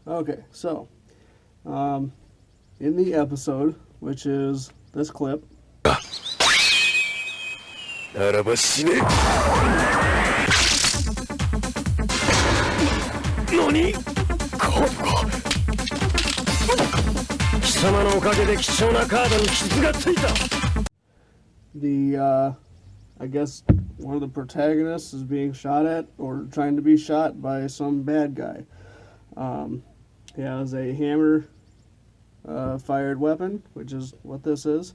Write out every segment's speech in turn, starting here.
Okay, so, in the episode, which is this clip, ならば死ね。何？カードか。貴様のおかげで貴重なカードに傷がついた。I guess one of the protagonists is being shot at or trying to be shot by some bad guy. He has a hammer fired weapon, which is what this is.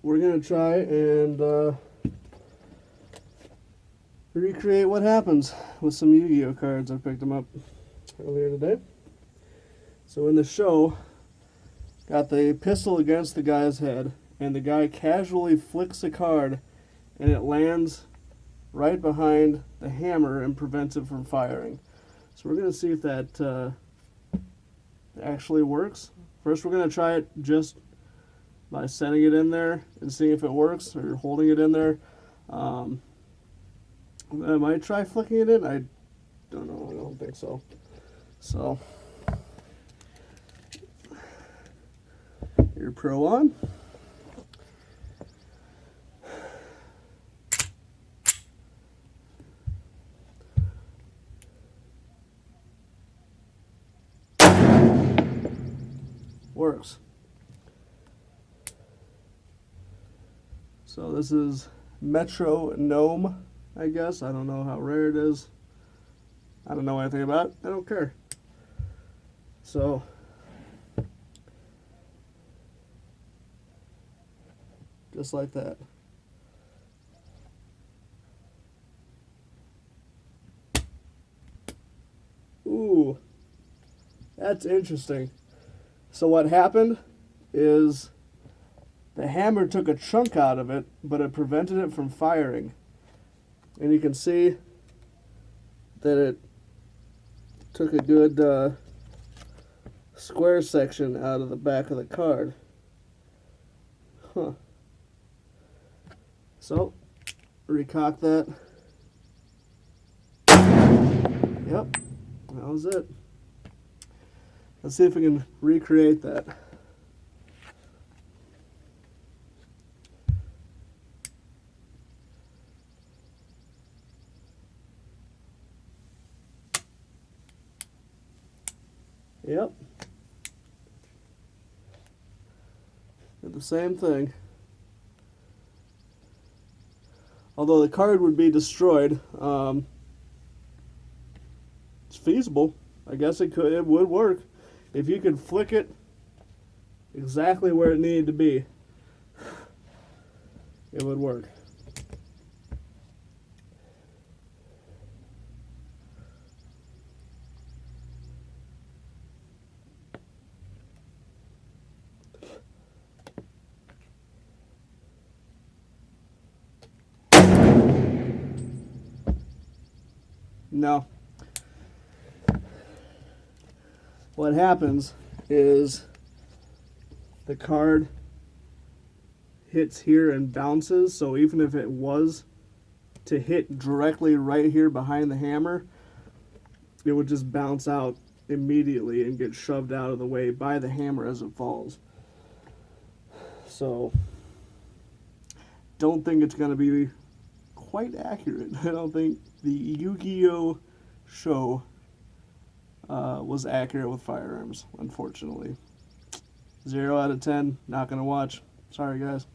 We're going to try and recreate what happens with some Yu-Gi-Oh cards. I picked them up earlier today. So in the show, got the pistol against the guy's head, and the guy casually flicks a card, and it lands right behind the hammer and prevents it from firing. So we're going to see if that actually works. First, we're going to try it just by setting it in there and seeing if it works, or holding it in there. I might try flicking it in. I don't know. I don't think so. So, your pro on. Works. So this is Metro Gnome, I guess. I don't know how rare it is. I don't know anything about it. I don't care. So just like that. Ooh, that's interesting. So what happened is the hammer took a chunk out of it, but it prevented it from firing. And you can see that it took a good square section out of the back of the card. Huh. So, recock that. Yep, that was it. Let's see if we can recreate that. Yep. Did the same thing. Although the card would be destroyed, it's feasible. I guess it would work. If you could flick it exactly where it needed to be, it would work. No. What happens is the card hits here and bounces, so even if it was to hit directly right here behind the hammer, it would just bounce out immediately and get shoved out of the way by the hammer as it falls. So, don't think it's going to be quite accurate. I don't think the Yu-Gi-Oh show was accurate with firearms, unfortunately. 0 out of 10, not going to watch. Sorry, guys.